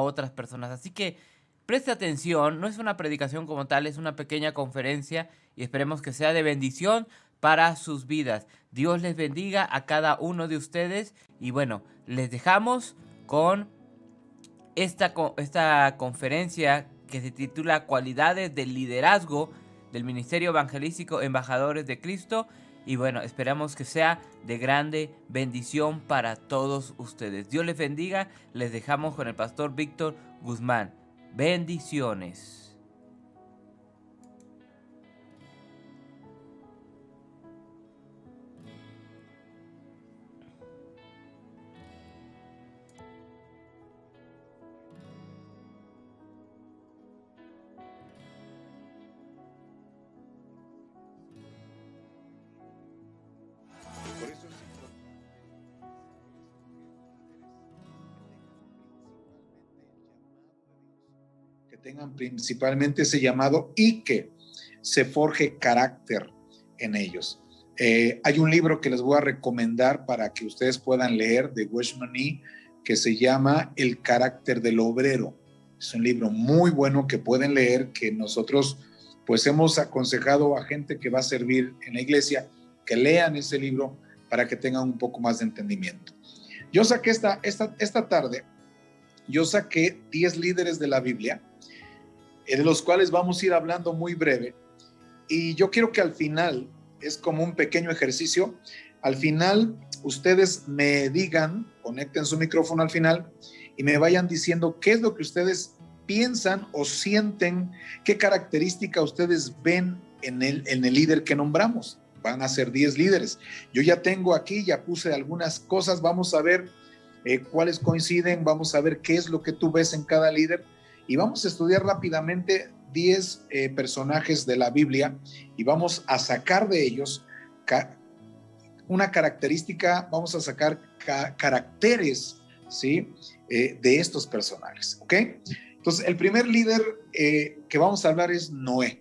otras personas. Así que preste atención, no es una predicación como tal, es una pequeña conferencia y esperemos que sea de bendición para sus vidas. Dios les bendiga a cada uno de ustedes y bueno, les dejamos con esta conferencia que se titula Cualidades del Liderazgo del Ministerio Evangelístico Embajadores de Cristo. Y bueno, esperamos que sea de grande bendición para todos ustedes. Dios les bendiga. Les dejamos con el pastor Víctor Guzmán. Bendiciones. Por eso es importante que tengan principalmente ese llamado y que se forje carácter en ellos. Hay un libro que les voy a recomendar para que ustedes puedan leer de Watchman Nee que se llama El carácter del obrero. Es un libro muy bueno que pueden leer, que nosotros pues hemos aconsejado a gente que va a servir en la iglesia que lean ese libro para que tengan un poco más de entendimiento. Yo saqué esta tarde, yo saqué 10 líderes de la Biblia, de los cuales vamos a ir hablando muy breve. Y yo quiero que al final, es como un pequeño ejercicio, al final ustedes me digan, conecten su micrófono al final y me vayan diciendo qué es lo que ustedes piensan o sienten, qué característica ustedes ven en el líder que nombramos. Van a ser 10 líderes. Yo ya tengo aquí, ya puse algunas cosas, vamos a ver cuáles coinciden, vamos a ver qué es lo que tú ves en cada líder y vamos a estudiar rápidamente 10 personajes de la Biblia y vamos a sacar de ellos una característica, vamos a sacar caracteres, ¿sí? De estos personajes, ¿ok? Entonces, el primer líder que vamos a hablar es Noé.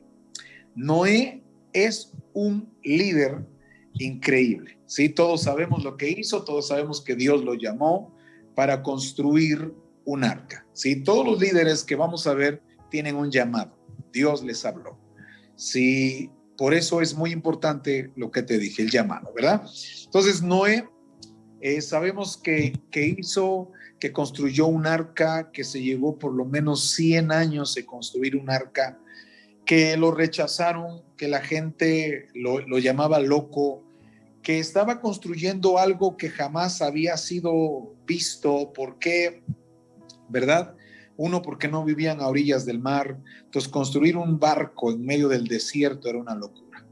Noé es un líder increíble, ¿sí? Todos sabemos lo que hizo, todos sabemos que Dios lo llamó para construir un arca, ¿sí? Todos los líderes que vamos a ver tienen un llamado, Dios les habló, ¿sí? Por eso es muy importante lo que te dije, el llamado, ¿verdad? Entonces, Noé, sabemos que construyó un arca, que se llevó por lo menos 100 años de construir un arca, que lo rechazaron, que la gente lo llamaba loco, que estaba construyendo algo que jamás había sido visto. ¿Por qué? ¿Verdad? Uno, porque no vivían a orillas del mar. Entonces, construir un barco en medio del desierto era una locura.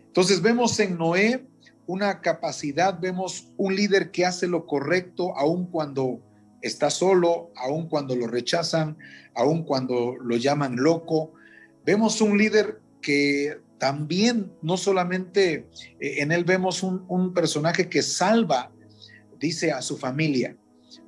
Entonces, vemos en Noé una capacidad, vemos un líder que hace lo correcto, aun cuando está solo, aun cuando lo rechazan, aun cuando lo llaman loco. Vemos un líder que también, no solamente en él vemos un personaje que salva, dice, a su familia.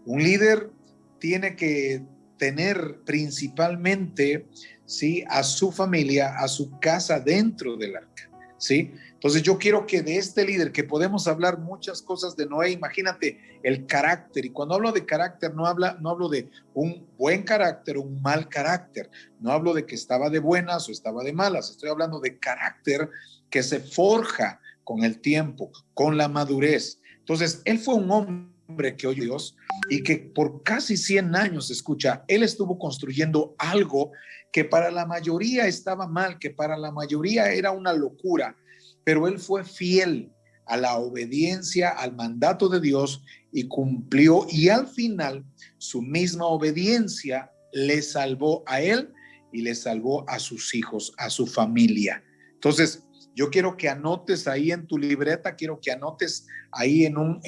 Un líder tiene que tener principalmente, ¿sí?, a su familia, a su casa dentro del arca, ¿sí? Entonces yo quiero que de este líder, que podemos hablar muchas cosas de Noé, imagínate el carácter, y cuando hablo de carácter no hablo de un buen carácter o un mal carácter, no hablo de que estaba de buenas o estaba de malas, estoy hablando de carácter que se forja con el tiempo, con la madurez. Entonces él fue un hombre que oyó a Dios y que por casi 100 años, escucha, él estuvo construyendo algo que para la mayoría estaba mal, que para la mayoría era una locura, pero él fue fiel a la obediencia, al mandato de Dios y cumplió, y al final su misma obediencia le salvó a él y le salvó a sus hijos, a su familia. Entonces, yo quiero que anotes ahí en tu libreta, quiero que anotes ahí en una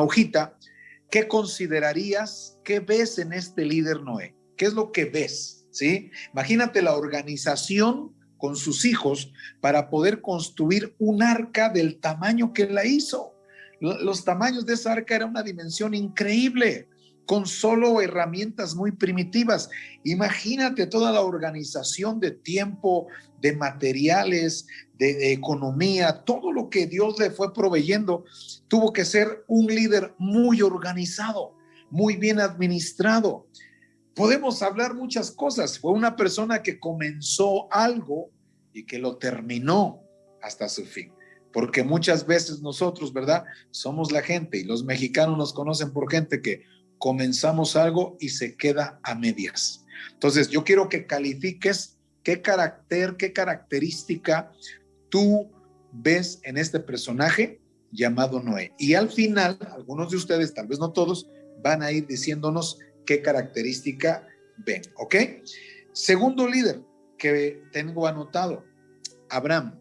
hojita, ¿qué considerarías, qué ves en este líder Noé? ¿Qué es lo que ves? ¿Sí? Imagínate la organización con sus hijos para poder construir un arca del tamaño que la hizo. Los tamaños de esa arca era una dimensión increíble, con solo herramientas muy primitivas. Imagínate toda la organización de tiempo, de materiales, de economía, todo lo que Dios le fue proveyendo. Tuvo que ser un líder muy organizado muy bien administrado. Podemos hablar muchas cosas. Fue una persona que comenzó algo y que lo terminó hasta su fin. Porque muchas veces nosotros, ¿verdad? Somos la gente, y los mexicanos nos conocen por gente que comenzamos algo y se queda a medias. Entonces, yo quiero que califiques qué carácter, qué característica tú ves en este personaje llamado Noé. Y al final, algunos de ustedes, tal vez no todos, van a ir diciéndonos qué característica ven, ¿ok? Segundo líder que tengo anotado, Abraham.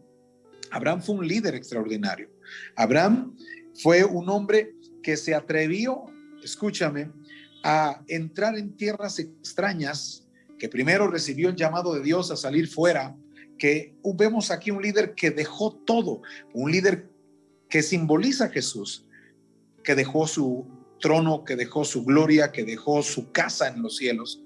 Abraham fue un líder extraordinario. Abraham fue un hombre que se atrevió, escúchame, a entrar en tierras extrañas, que primero recibió el llamado de Dios a salir fuera, que vemos aquí un líder que dejó todo, un líder que simboliza a Jesús, que dejó su trono, que dejó su gloria, que dejó su casa en los cielos.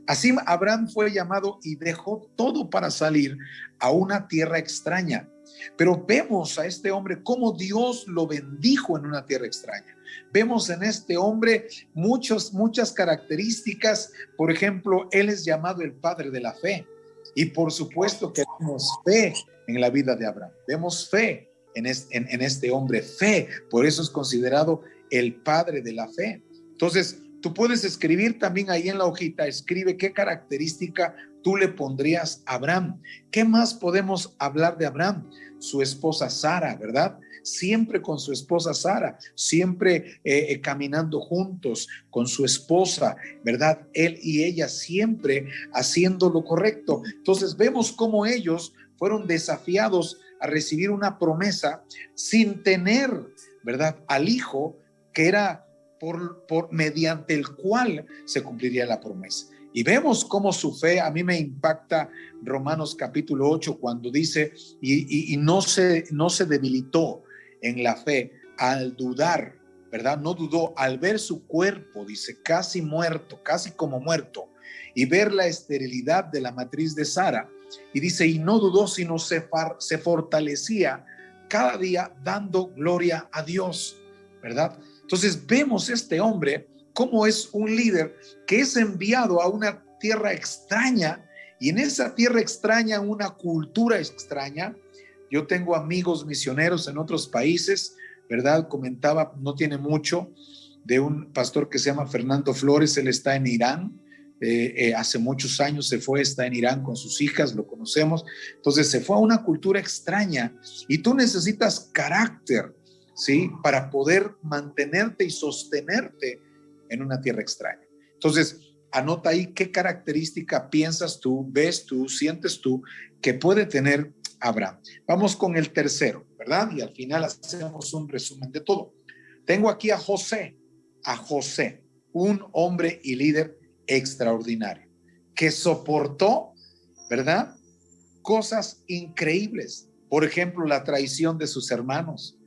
Así Abraham fue llamado y dejó todo para salir a una tierra extraña. Pero vemos a este hombre cómo Dios lo bendijo en una tierra extraña. Vemos en este hombre muchas características. Por ejemplo, él es llamado el padre de la fe. Y por supuesto que vemos fe en la vida de Abraham. Vemos fe en este hombre, fe. Por eso es considerado el padre de la fe. Entonces, tú puedes escribir también ahí en la hojita, escribe qué característica tú le pondrías a Abraham. ¿Qué más podemos hablar de Abraham? Su esposa Sara, ¿verdad? Siempre con su esposa Sara, siempre caminando juntos con su esposa, ¿verdad? Él y ella siempre haciendo lo correcto. Entonces vemos cómo ellos fueron desafiados a recibir una promesa sin tener, ¿verdad?, al hijo que era mediante el cual se cumpliría la promesa. Y vemos cómo su fe, a mí me impacta Romanos capítulo 8, cuando dice, y no se debilitó en la fe al dudar, ¿verdad? No dudó al ver su cuerpo, dice, casi muerto, casi como muerto, y ver la esterilidad de la matriz de Sara. Y dice, y no dudó, sino se fortalecía cada día dando gloria a Dios, ¿verdad? Entonces vemos este hombre cómo es un líder que es enviado a una tierra extraña, y en esa tierra extraña, una cultura extraña. Yo tengo amigos misioneros en otros países, ¿verdad? Comentaba, no tiene mucho, de un pastor que se llama Fernando Flores. Él está en Irán. Hace muchos años se fue, está en Irán con sus hijas, lo conocemos. Entonces se fue a una cultura extraña, y tú necesitas carácter, ¿sí?, para poder mantenerte y sostenerte en una tierra extraña. Entonces, anota ahí qué característica piensas tú, ves tú, sientes tú que puede tener Abraham. Vamos con el tercero, ¿verdad? Y al final hacemos un resumen de todo. Tengo aquí a José, un hombre y líder extraordinario, que soportó, ¿verdad?, cosas increíbles. Por ejemplo, la traición de sus hermanos,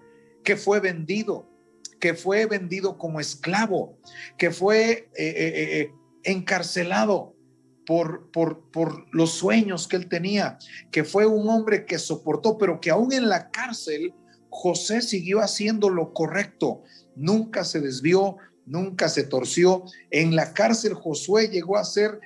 que fue vendido como esclavo, que fue encarcelado por los sueños que él tenía, que fue un hombre que soportó, pero que aún en la cárcel José siguió haciendo lo correcto, nunca se desvió, nunca se torció. En la cárcel Josué llegó a ser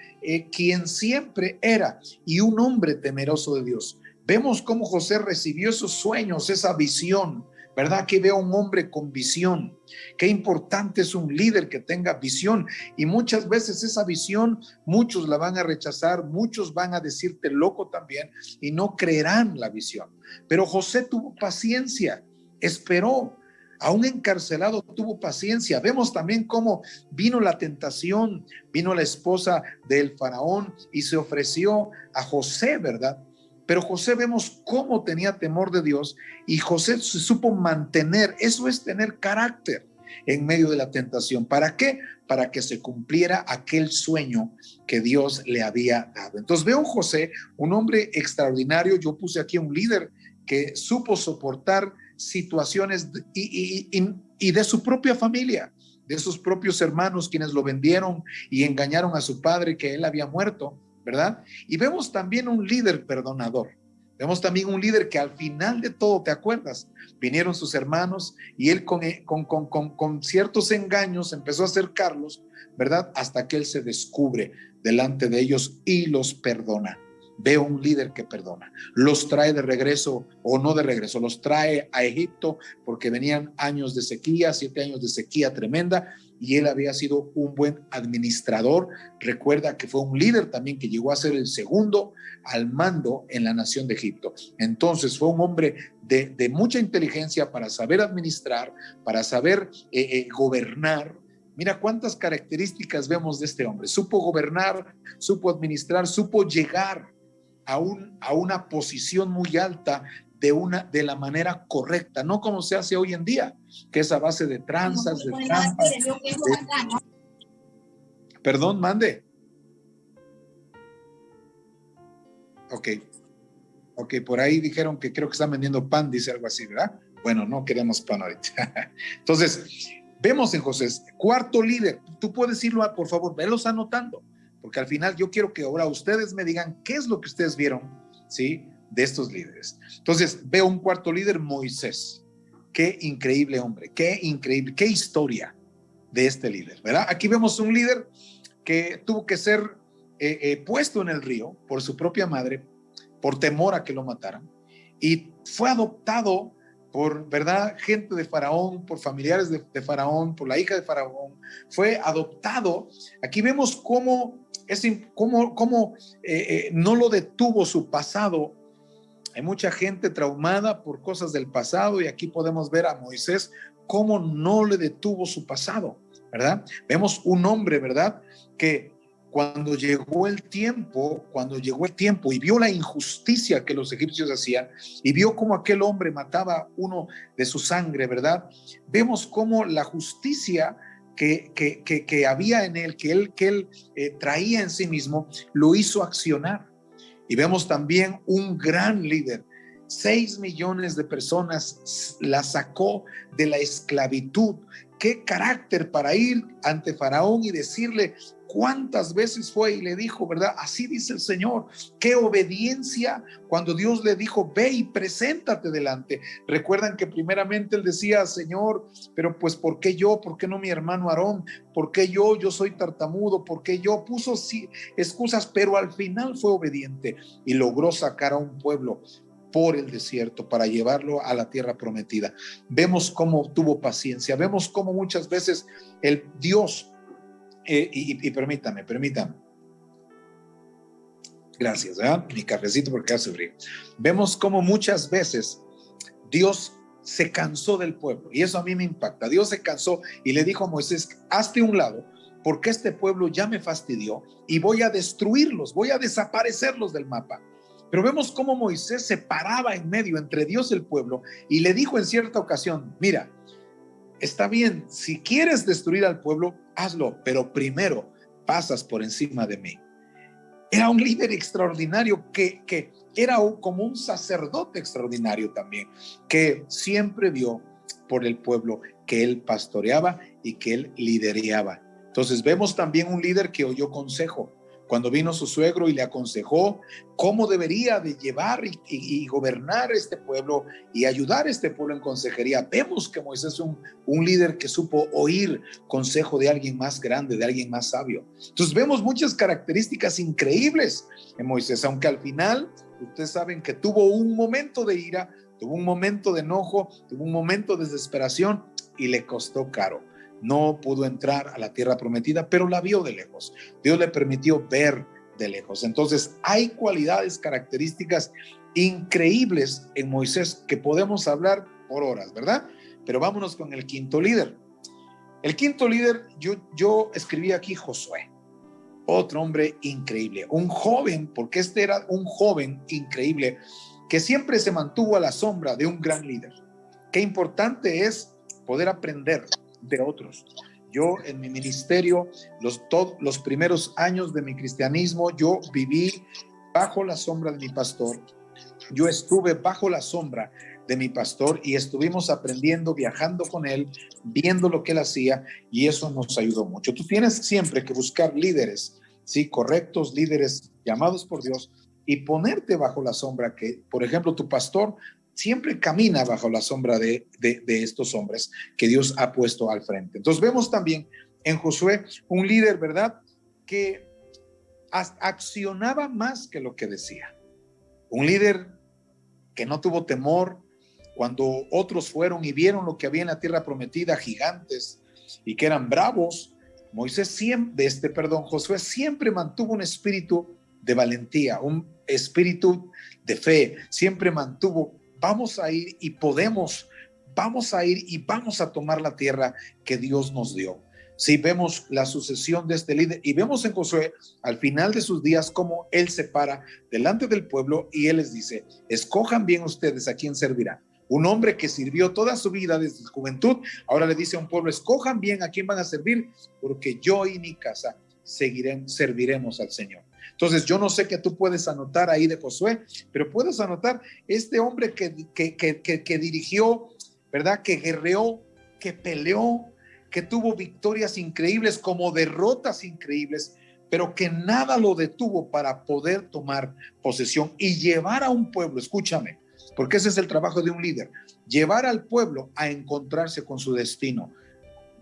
quien siempre era, y un hombre temeroso de Dios. Vemos cómo José recibió esos sueños, esa visión, ¿verdad? Que veo un hombre con visión. Qué importante es un líder que tenga visión, y muchas veces esa visión muchos la van a rechazar, muchos van a decirte loco también y no creerán la visión. Pero José tuvo paciencia, esperó, aún encarcelado tuvo paciencia. Vemos también cómo vino la tentación, vino la esposa del faraón y se ofreció a José, ¿verdad? Pero José vemos cómo tenía temor de Dios, y José se supo mantener. Eso es tener carácter en medio de la tentación. ¿Para qué? Para que se cumpliera aquel sueño que Dios le había dado. Entonces veo a José, un hombre extraordinario. Yo puse aquí un líder que supo soportar situaciones y de su propia familia, de sus propios hermanos, quienes lo vendieron y engañaron a su padre, que él había muerto, ¿verdad? Y vemos también un líder perdonador. Vemos también un líder que al final de todo, ¿te acuerdas? Vinieron sus hermanos y él con ciertos engaños empezó a acercarlos, ¿verdad? Hasta que él se descubre delante de ellos y los perdona. Veo un líder que perdona, los trae de regreso o no de regreso, los trae a Egipto porque venían años de sequía, 7 años de sequía tremenda, y él había sido un buen administrador. Recuerda que fue un líder también que llegó a ser el segundo al mando en la nación de Egipto. Entonces fue un hombre de mucha inteligencia para saber administrar, para saber gobernar. Mira cuántas características vemos de este hombre. Supo gobernar, supo administrar, supo llegar a una posición muy alta de la manera correcta, no como se hace hoy en día, que es a base de tranzas, de trampas. Perdón, mande. Ok, por ahí dijeron que creo que están vendiendo pan, dice algo así, ¿verdad? Bueno, no queremos pan ahorita. Entonces, vemos en José, cuarto líder. Tú puedes irlo, por favor, velos anotando, porque al final yo quiero que ahora ustedes me digan qué es lo que ustedes vieron, ¿sí?, de estos líderes. Entonces, veo un cuarto líder, Moisés. Qué increíble hombre, qué increíble, qué historia de este líder, ¿verdad? Aquí vemos un líder que tuvo que ser puesto en el río por su propia madre, por temor a que lo mataran, y fue adoptado por, ¿verdad?, gente de Faraón, por familiares de Faraón, por la hija de Faraón, fue adoptado. Aquí vemos cómo no lo detuvo su pasado. Hay mucha gente traumada por cosas del pasado, y aquí podemos ver a Moisés cómo no le detuvo su pasado, ¿verdad? Vemos un hombre, ¿verdad?, que cuando llegó el tiempo y vio la injusticia que los egipcios hacían, y vio cómo aquel hombre mataba uno de su sangre, ¿verdad? Vemos cómo la justicia que había en él, que él traía en sí mismo, lo hizo accionar. Y vemos también un gran líder. 6 millones de personas la sacó de la esclavitud. Qué carácter para ir ante Faraón y decirle cuántas veces fue y le dijo, ¿verdad? Así dice el Señor. Qué obediencia cuando Dios le dijo, ve y preséntate delante. Recuerdan que primeramente él decía, Señor, pero pues ¿por qué yo? ¿Por qué no mi hermano Aarón? ¿Por qué yo? Yo soy tartamudo. ¿Por qué yo? Puso excusas, pero al final fue obediente y logró sacar a un pueblo por el desierto para llevarlo a la tierra prometida. Vemos cómo tuvo paciencia, vemos cómo muchas veces el Dios, y permítame, gracias, ¿verdad? Mi cafecito porque hace frío. Vemos cómo muchas veces Dios se cansó del pueblo, y eso a mí me impacta. Dios se cansó y le dijo a Moisés, hazte un lado, porque este pueblo ya me fastidió y voy a destruirlos, voy a desaparecerlos del mapa. Pero vemos cómo Moisés se paraba en medio entre Dios y el pueblo y le dijo en cierta ocasión, mira, está bien, si quieres destruir al pueblo, hazlo, pero primero pasas por encima de mí. Era un líder extraordinario que era como un sacerdote extraordinario también, que siempre vio por el pueblo que él pastoreaba y que él lideraba. Entonces vemos también un líder que oyó consejo. Cuando vino su suegro y le aconsejó cómo debería de llevar y gobernar este pueblo y ayudar a este pueblo en consejería, vemos que Moisés es un líder que supo oír consejo de alguien más grande, de alguien más sabio. Entonces vemos muchas características increíbles en Moisés, aunque al final ustedes saben que tuvo un momento de ira, tuvo un momento de enojo, tuvo un momento de desesperación y le costó caro. No pudo entrar a la tierra prometida, pero la vio de lejos. Dios le permitió ver de lejos. Entonces, hay cualidades, características increíbles en Moisés que podemos hablar por horas, ¿verdad? Pero vámonos con el quinto líder. El quinto líder, yo escribí aquí Josué, otro hombre increíble, un joven, porque este era un joven increíble que siempre se mantuvo a la sombra de un gran líder. Qué importante es poder aprender de otros. Yo en mi ministerio, los primeros años de mi cristianismo, yo viví bajo la sombra de mi pastor. Yo estuve bajo la sombra de mi pastor y estuvimos aprendiendo, viajando con él, viendo lo que él hacía, y eso nos ayudó mucho. Tú tienes siempre que buscar líderes, ¿sí?, correctos, líderes llamados por Dios, y ponerte bajo la sombra que, por ejemplo, tu pastor siempre camina bajo la sombra de estos hombres que Dios ha puesto al frente. Entonces vemos también en Josué un líder, ¿verdad?, que accionaba más que lo que decía. Un líder que no tuvo temor cuando otros fueron y vieron lo que había en la tierra prometida, gigantes, y que eran bravos. Josué siempre mantuvo un espíritu de valentía, un espíritu de fe. Siempre mantuvo, vamos a ir y vamos a tomar la tierra que Dios nos dio. Sí, vemos la sucesión de este líder y vemos en Josué al final de sus días cómo él se para delante del pueblo y él les dice: escojan bien ustedes a quién servirán. Un hombre que sirvió toda su vida desde su juventud, ahora le dice a un pueblo: escojan bien a quién van a servir, porque yo y mi casa serviremos al Señor. Entonces, yo no sé qué tú puedes anotar ahí de Josué, pero puedes anotar este hombre que dirigió, ¿verdad?, que guerreó, que peleó, que tuvo victorias increíbles como derrotas increíbles, pero que nada lo detuvo para poder tomar posesión y llevar a un pueblo, escúchame, porque ese es el trabajo de un líder, llevar al pueblo a encontrarse con su destino.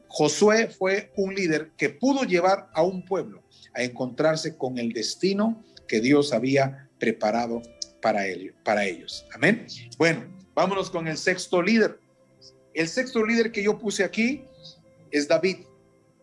Josué fue un líder que pudo llevar a un pueblo a encontrarse con el destino que Dios había preparado para ellos. Amén. Bueno, vámonos con el sexto líder. El sexto líder que yo puse aquí es David.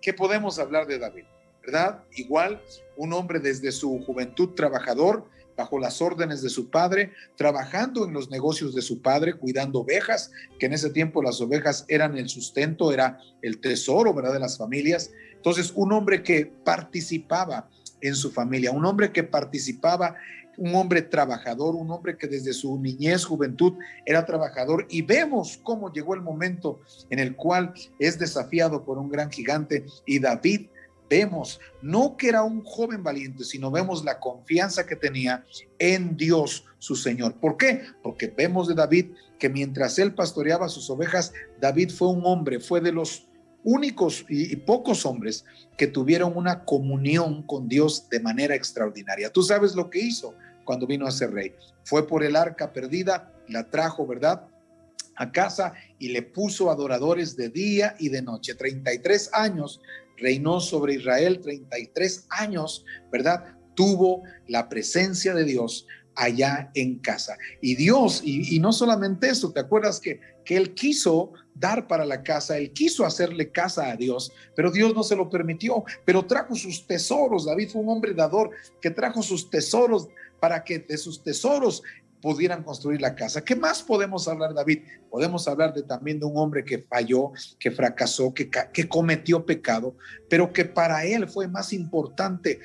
¿Qué podemos hablar de David? ¿Verdad? Igual, un hombre desde su juventud trabajador, bajo las órdenes de su padre, trabajando en los negocios de su padre, cuidando ovejas, que en ese tiempo las ovejas eran el sustento, era el tesoro, ¿verdad?, de las familias. Entonces, un hombre que participaba en su familia, un hombre que participaba, un hombre trabajador, un hombre que desde su niñez, juventud, era trabajador, y vemos cómo llegó el momento en el cual es desafiado por un gran gigante, y David, vemos no que era un joven valiente, sino vemos la confianza que tenía en Dios, su Señor. ¿Por qué? Porque vemos de David que mientras él pastoreaba sus ovejas, David fue un hombre, fue de los únicos y pocos hombres que tuvieron una comunión con Dios de manera extraordinaria. Tú sabes lo que hizo cuando vino a ser rey. Fue por el arca perdida, la trajo, ¿verdad?, a casa y le puso adoradores de día y de noche. 33 años reinó sobre Israel, 33 años, ¿verdad?, tuvo la presencia de Dios allá en casa. Y Dios, y no solamente eso, ¿te acuerdas que él quiso dar para la casa, él quiso hacerle casa a Dios, pero Dios no se lo permitió, pero trajo sus tesoros? David fue un hombre dador que trajo sus tesoros para que de sus tesoros pudieran construir la casa. ¿Qué más podemos hablar de David? Podemos hablar también de un hombre que falló, que fracasó, que cometió pecado, pero que para él fue más importante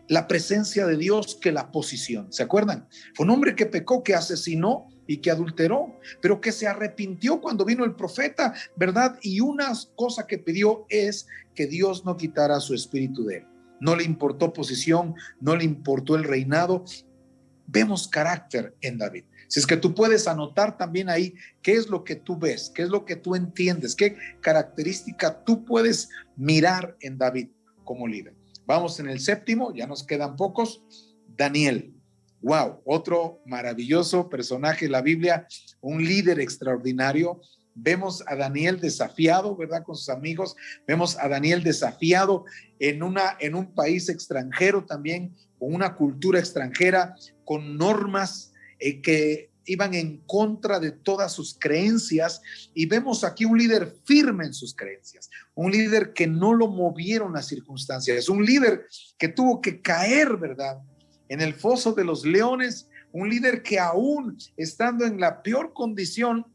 la presencia de Dios que la posición. ¿Se acuerdan? Fue un hombre que pecó, que asesinó y que adulteró, pero que se arrepintió cuando vino el profeta, ¿verdad? Y una cosa que pidió es que Dios no quitara su espíritu de él. No le importó posición, no le importó el reinado. Vemos carácter en David. Si es que tú puedes anotar también ahí qué es lo que tú ves, qué es lo que tú entiendes, qué característica tú puedes mirar en David como líder. Vamos en el séptimo, ya nos quedan pocos. Daniel. Wow, otro maravilloso personaje en la Biblia, un líder extraordinario. Vemos a Daniel desafiado, ¿verdad?, con sus amigos. Vemos a Daniel desafiado en un país extranjero también, con una cultura extranjera, con normas que iban en contra de todas sus creencias, y vemos aquí un líder firme en sus creencias, un líder que no lo movieron las circunstancias, un líder que tuvo que caer, ¿verdad?, en el foso de los leones, un líder que aún estando en la peor condición,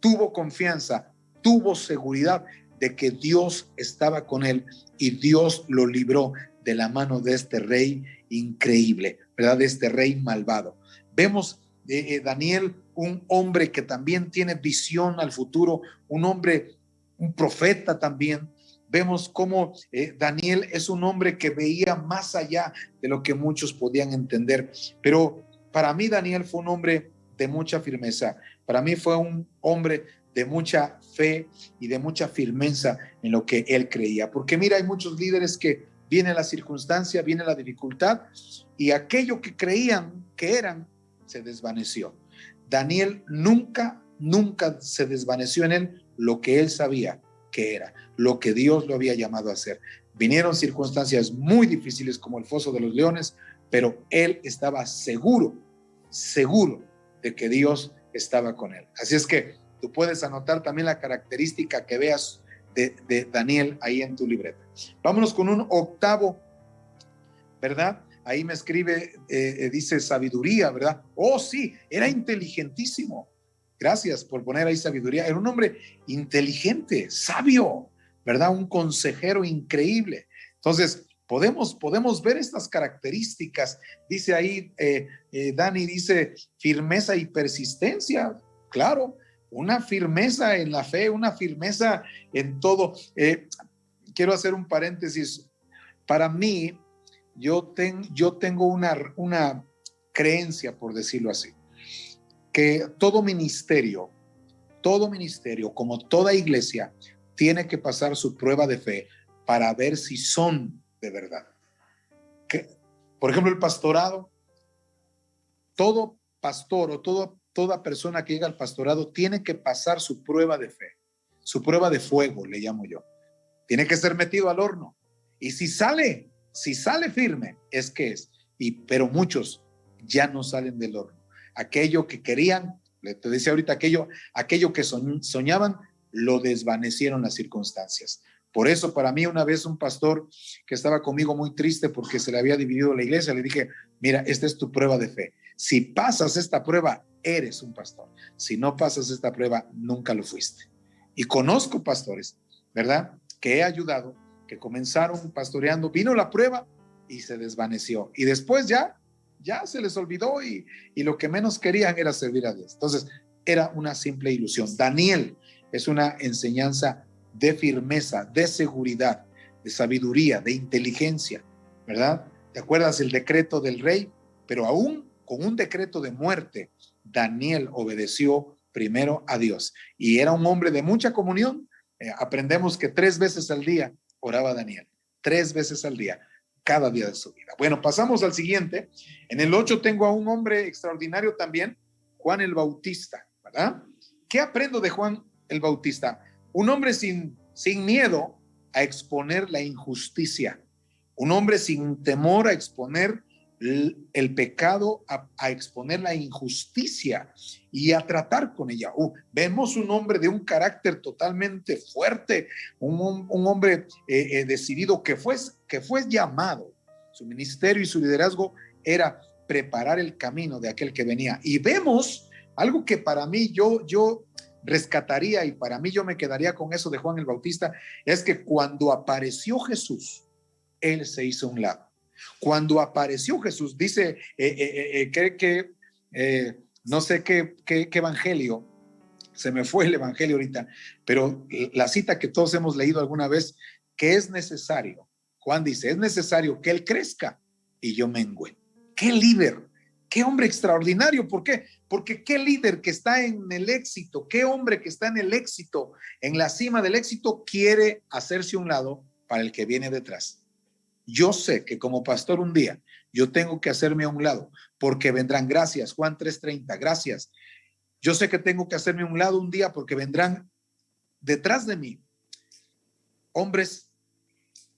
tuvo confianza, tuvo seguridad de que Dios estaba con él y Dios lo libró de la mano de este rey increíble, ¿verdad?, de este rey malvado. Vemos Daniel, un hombre que también tiene visión al futuro, un hombre, un profeta también. Vemos cómo Daniel es un hombre que veía más allá de lo que muchos podían entender. Pero para mí Daniel fue un hombre de mucha firmeza. Para mí fue un hombre de mucha fe y de mucha firmeza en lo que él creía. Porque mira, hay muchos líderes que viene la circunstancia, viene la dificultad, y aquello que creían que eran, se desvaneció. Daniel nunca se desvaneció en él lo que él sabía que era, lo que Dios lo había llamado a hacer. Vinieron circunstancias muy difíciles como el foso de los leones, pero él estaba seguro de que Dios estaba con él. Así es que tú puedes anotar también la característica que veas de Daniel ahí en tu libreta. Vámonos con un octavo, ¿verdad? Ahí me escribe, dice sabiduría, ¿verdad? Oh, sí, era inteligentísimo. Gracias por poner ahí sabiduría. Era un hombre inteligente, sabio, ¿verdad? Un consejero increíble. Entonces, podemos ver estas características. Dice ahí, Dani dice, firmeza y persistencia. Claro, una firmeza en la fe, una firmeza en todo. Quiero hacer un paréntesis. Para mí, yo tengo una creencia, por decirlo así, que todo ministerio, como toda iglesia, tiene que pasar su prueba de fe para ver si son de verdad. Por ejemplo, el pastorado, todo pastor o toda persona que llega al pastorado tiene que pasar su prueba de fe, su prueba de fuego, le llamo yo. Tiene que ser metido al horno. Y si sale firme, es que es. Pero muchos ya no salen del horno. Aquello que querían, te decía ahorita, aquello que soñaban, lo desvanecieron las circunstancias. Por eso, para mí, una vez un pastor que estaba conmigo muy triste porque se le había dividido la iglesia, le dije, mira, esta es tu prueba de fe. Si pasas esta prueba, eres un pastor. Si no pasas esta prueba, nunca lo fuiste. Y conozco pastores, ¿verdad?, que he ayudado, que comenzaron pastoreando, vino la prueba y se desvaneció. Y después ya se les olvidó y lo que menos querían era servir a Dios. Entonces, era una simple ilusión. Daniel es una enseñanza de firmeza, de seguridad, de sabiduría, de inteligencia, ¿verdad? ¿Te acuerdas el decreto del rey? Pero aún con un decreto de muerte, Daniel obedeció primero a Dios. Y era un hombre de mucha comunión. Aprendemos que 3 veces al día oraba Daniel. 3 veces al día, cada día de su vida. Bueno, pasamos al siguiente. En el 8 tengo a un hombre extraordinario también, Juan el Bautista, ¿verdad? ¿Qué aprendo de Juan el Bautista? Un hombre sin miedo a exponer la injusticia. Un hombre sin temor a exponer el pecado, a exponer la injusticia y a tratar con ella. Vemos un hombre de un carácter totalmente fuerte, un hombre decidido que fue llamado. Su ministerio y su liderazgo era preparar el camino de aquel que venía. Y vemos algo que para mí yo rescataría, y para mí yo me quedaría con eso de Juan el Bautista, es que cuando apareció Jesús, él se hizo a un lado. Cuando apareció Jesús, dice no sé qué evangelio, se me fue el evangelio ahorita, pero la cita que todos hemos leído alguna vez, que es necesario, Juan dice, es necesario que él crezca y yo mengüe. ¡Qué líder! ¡Qué hombre extraordinario! ¿Por qué? Porque qué líder que está en el éxito, qué hombre que está en el éxito, en la cima del éxito, quiere hacerse a un lado para el que viene detrás. Yo sé que como pastor un día yo tengo que hacerme a un lado porque vendrán, gracias, Juan 3:30, gracias. Yo sé que tengo que hacerme a un lado un día porque vendrán detrás de mí hombres,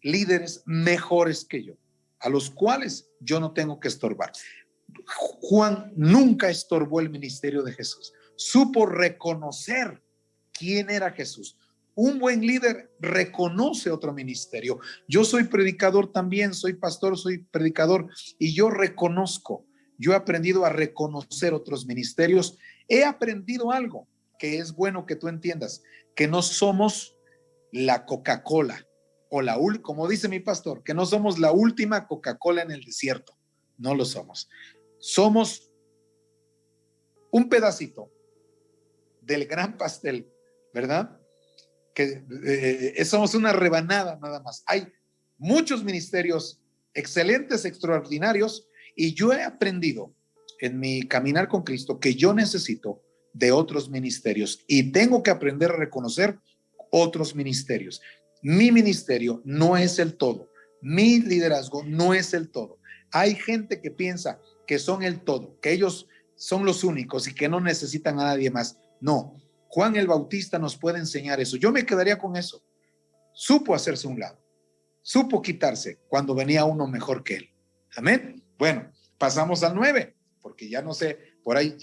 líderes mejores que yo, a los cuales yo no tengo que estorbar. Juan nunca estorbó el ministerio de Jesús. Supo reconocer quién era Jesús. Un buen líder reconoce otro ministerio. Yo soy predicador también, soy pastor, soy predicador, y yo reconozco, yo he aprendido a reconocer otros ministerios. He aprendido algo que es bueno que tú entiendas, que no somos la Coca-Cola o como dice mi pastor, que no somos la última Coca-Cola en el desierto. No lo somos. Somos un pedacito del gran pastel, ¿verdad? Que somos una rebanada nada más. Hay muchos ministerios excelentes, extraordinarios, y yo he aprendido en mi caminar con Cristo que yo necesito de otros ministerios y tengo que aprender a reconocer otros ministerios. Mi ministerio no es el todo. mi liderazgo no es el todo. Hay gente que piensa que son el todo, que ellos son los únicos y que no necesitan a nadie más. No, Juan el Bautista nos puede enseñar eso. Yo me quedaría con eso. Supo hacerse un lado, supo quitarse cuando venía uno mejor que él. Amén. Bueno, pasamos al 9, porque ya no sé, por ahí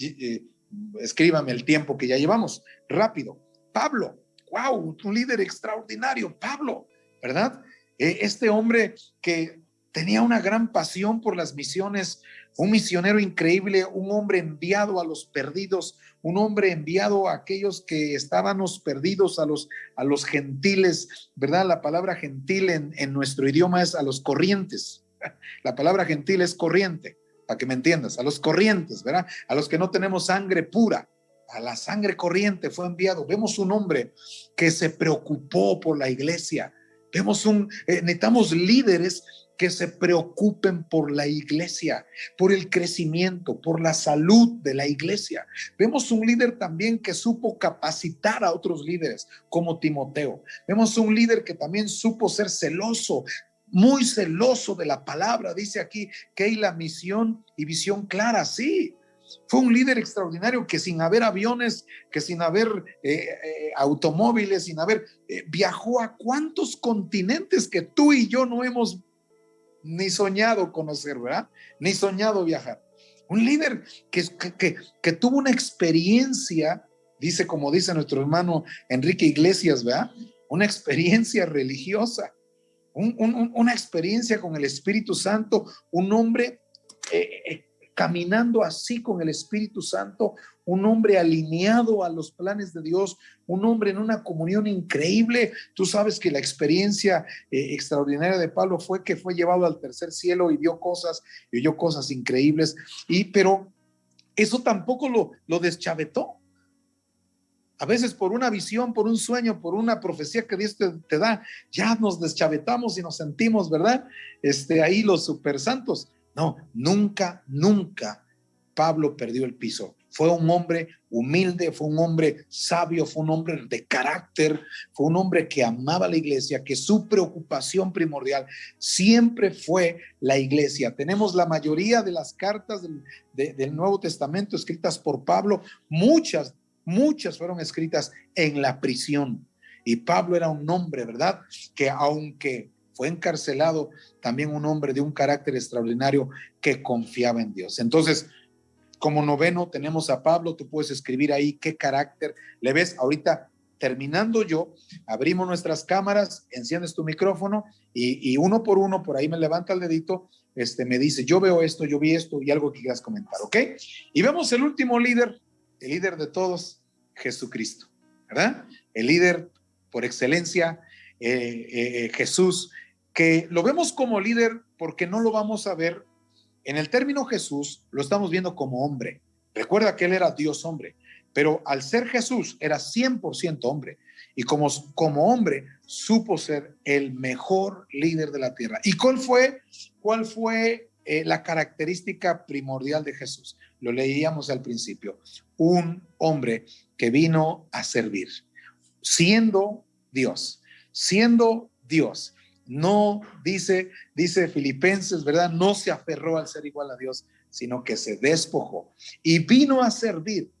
escríbame el tiempo que ya llevamos. Rápido. Pablo, wow, un líder extraordinario, Pablo, ¿verdad? Este hombre que tenía una gran pasión por las misiones, un misionero increíble, un hombre enviado a los perdidos, un hombre enviado a aquellos que estábamos perdidos, a los gentiles, ¿verdad? La palabra gentil en nuestro idioma es a los corrientes. La palabra gentil es corriente, para que me entiendas, a los corrientes, ¿verdad? A los que no tenemos sangre pura, a la sangre corriente fue enviado. Vemos un hombre que se preocupó por la iglesia. Necesitamos líderes que se preocupen por la iglesia, por el crecimiento, por la salud de la iglesia. Vemos un líder también que supo capacitar a otros líderes, como Timoteo. Vemos un líder que también supo ser celoso, muy celoso de la palabra. Dice aquí que hay la misión y visión clara. Sí, fue un líder extraordinario que sin haber aviones, que sin haber automóviles, sin haber, viajó a cuántos continentes que tú y yo no hemos ni soñado conocer, ¿verdad? Ni soñado viajar. Un líder que tuvo una experiencia, dice, como dice nuestro hermano Enrique Iglesias, ¿verdad? Una experiencia religiosa, una experiencia con el Espíritu Santo, un hombre caminando así con el Espíritu Santo, un hombre alineado a los planes de Dios, un hombre en una comunión increíble. Tú sabes que la experiencia extraordinaria de Pablo fue que fue llevado al tercer cielo y vio cosas increíbles, pero eso tampoco lo deschavetó. A veces por una visión, por un sueño, por una profecía que Dios te da, ya nos deschavetamos y nos sentimos, ¿verdad? Ahí los super santos. No, nunca Pablo perdió el piso. Fue un hombre humilde, fue un hombre sabio, fue un hombre de carácter, fue un hombre que amaba la iglesia, que su preocupación primordial siempre fue la iglesia. Tenemos la mayoría de las cartas del Nuevo Testamento escritas por Pablo, muchas fueron escritas en la prisión. Y Pablo era un hombre, ¿verdad? Que aunque fue encarcelado, también un hombre de un carácter extraordinario que confiaba en Dios. Entonces, como 9 tenemos a Pablo. Tú puedes escribir ahí qué carácter le ves. Ahorita, terminando yo, abrimos nuestras cámaras, enciendes tu micrófono y uno por uno, por ahí me levanta el dedito, me dice, yo veo esto, yo vi esto y algo que quieras comentar, ¿ok? Y vemos el último líder, el líder de todos, Jesucristo, ¿verdad? El líder por excelencia, Jesús, que lo vemos como líder porque no lo vamos a ver en el término Jesús, lo estamos viendo como hombre. Recuerda que él era Dios hombre, pero al ser Jesús era 100% hombre, y como hombre supo ser el mejor líder de la tierra. ¿Y cuál fue la característica primordial de Jesús? Lo leíamos al principio: un hombre que vino a servir, siendo Dios. No dice Filipenses, ¿verdad? No se aferró al ser igual a Dios, sino que se despojó y vino a servir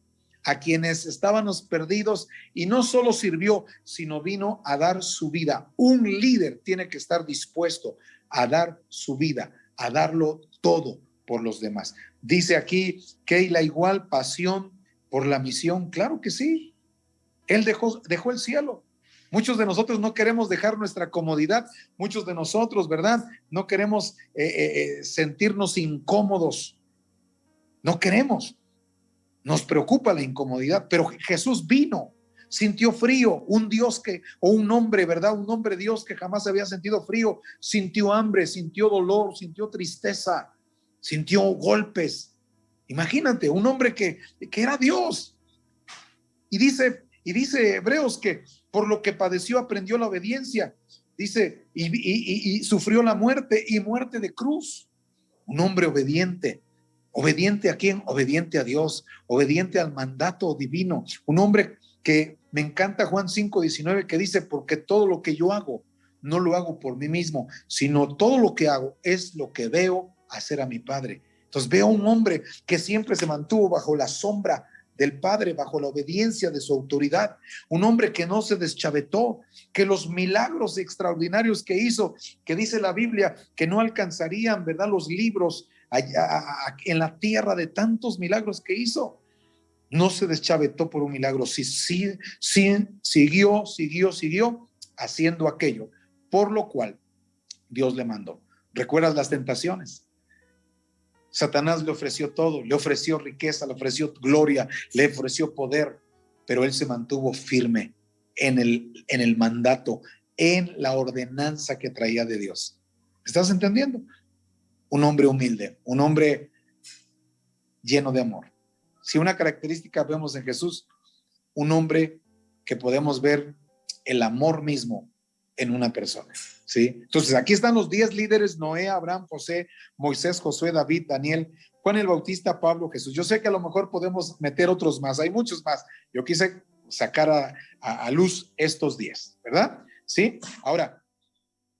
a quienes estábamos perdidos, y no solo sirvió, sino vino a dar su vida. Un líder tiene que estar dispuesto a dar su vida, a darlo todo por los demás. Dice aquí que hay la igual pasión por la misión. Claro que sí. Él dejó el cielo. Muchos de nosotros no queremos dejar nuestra comodidad. Muchos de nosotros, ¿verdad? No queremos sentirnos incómodos. No queremos. Nos preocupa la incomodidad, pero Jesús vino, sintió frío, un hombre, ¿verdad? Un hombre Dios que jamás había sentido frío, sintió hambre, sintió dolor, sintió tristeza, sintió golpes. Imagínate, un hombre que era Dios. Y dice Hebreos que por lo que padeció aprendió la obediencia. Dice, y sufrió la muerte, y muerte de cruz. Un hombre obediente. ¿Obediente a quién? Obediente a Dios, obediente al mandato divino. Un hombre que me encanta Juan 5:19, que dice, porque todo lo que yo hago no lo hago por mí mismo, sino todo lo que hago es lo que veo hacer a mi Padre. Entonces veo a un hombre que siempre se mantuvo bajo la sombra del Padre, bajo la obediencia de su autoridad, un hombre que no se deschavetó, que los milagros extraordinarios que hizo, que dice la Biblia, que no alcanzarían, ¿verdad?, los libros allá en la tierra de tantos milagros que hizo. No se deschavetó por un milagro, siguió haciendo aquello, por lo cual Dios le mandó. ¿Recuerdas las tentaciones? Satanás le ofreció todo, le ofreció riqueza, le ofreció gloria, le ofreció poder, pero él se mantuvo firme en el mandato, en la ordenanza que traía de Dios. ¿Estás entendiendo? Un hombre humilde, un hombre lleno de amor. Si una característica vemos en Jesús, un hombre que podemos ver el amor mismo en una persona, ¿sí? Entonces, aquí están los 10 líderes: Noé, Abraham, José, Moisés, Josué, David, Daniel, Juan el Bautista, Pablo, Jesús. Yo sé que a lo mejor podemos meter otros más, hay muchos más. Yo quise sacar a luz estos 10, ¿verdad? ¿Sí? Ahora,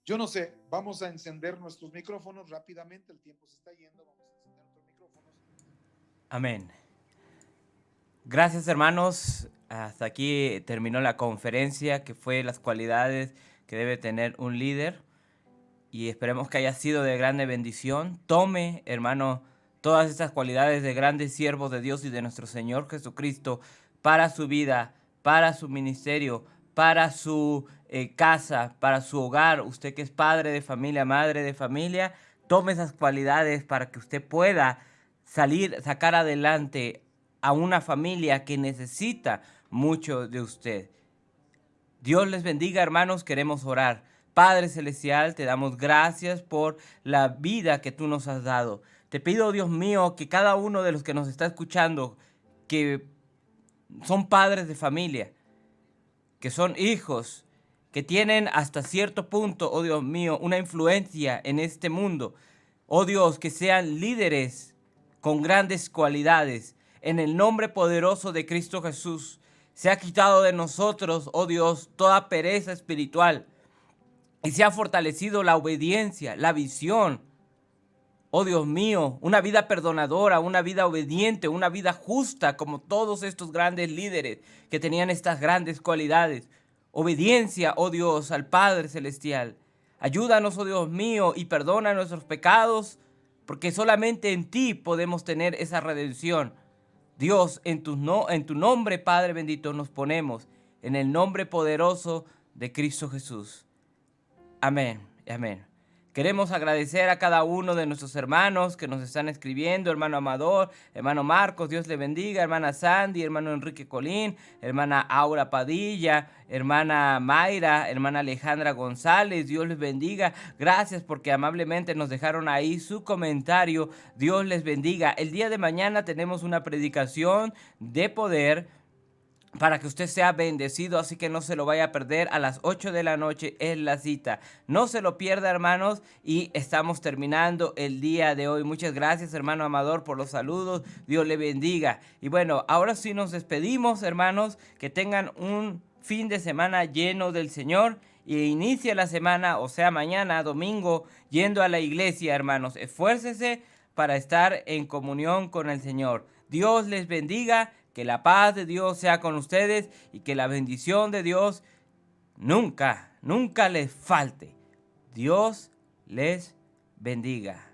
yo no sé, vamos a encender nuestros micrófonos rápidamente, el tiempo se está yendo, vamos a encender nuestros micrófonos. Amén. Gracias, hermanos. Hasta aquí terminó la conferencia, que fue las cualidades que debe tener un líder, y esperemos que haya sido de grande bendición. Tome, hermano, todas estas cualidades de grandes siervos de Dios y de nuestro Señor Jesucristo para su vida, para su ministerio, para su casa, para su hogar. Usted que es padre de familia, madre de familia, tome esas cualidades para que usted pueda sacar adelante a una familia que necesita mucho de usted. Dios les bendiga, hermanos. Queremos orar. Padre Celestial, te damos gracias por la vida que tú nos has dado. Te pido, Dios mío, que cada uno de los que nos está escuchando, que son padres de familia, que son hijos, que tienen hasta cierto punto, oh Dios mío, una influencia en este mundo. Oh Dios, que sean líderes con grandes cualidades. En el nombre poderoso de Cristo Jesús, se ha quitado de nosotros, oh Dios, toda pereza espiritual, y se ha fortalecido la obediencia, la visión. Oh Dios mío, una vida perdonadora, una vida obediente, una vida justa, como todos estos grandes líderes que tenían estas grandes cualidades. Obediencia, oh Dios, al Padre Celestial. Ayúdanos, oh Dios mío, y perdona nuestros pecados, porque solamente en ti podemos tener esa redención. Dios, en tu nombre, Padre bendito, nos ponemos, en el nombre poderoso de Cristo Jesús. Amén, amén. Queremos agradecer a cada uno de nuestros hermanos que nos están escribiendo: hermano Amador, hermano Marcos, Dios le bendiga, hermana Sandy, hermano Enrique Colín, hermana Aura Padilla, hermana Mayra, hermana Alejandra González, Dios les bendiga. Gracias porque amablemente nos dejaron ahí su comentario. Dios les bendiga. El día de mañana tenemos una predicación de poder para que usted sea bendecido, así que no se lo vaya a perder. A las 8 de la noche es la cita. No se lo pierda, hermanos, y estamos terminando el día de hoy. Muchas gracias, hermano Amador, por los saludos. Dios le bendiga. Y bueno, ahora sí nos despedimos, hermanos. Que tengan un fin de semana lleno del Señor, y inicia la semana, o sea, mañana, domingo, yendo a la iglesia, hermanos. Esfuércese para estar en comunión con el Señor. Dios les bendiga. Que la paz de Dios sea con ustedes y que la bendición de Dios nunca les falte. Dios les bendiga.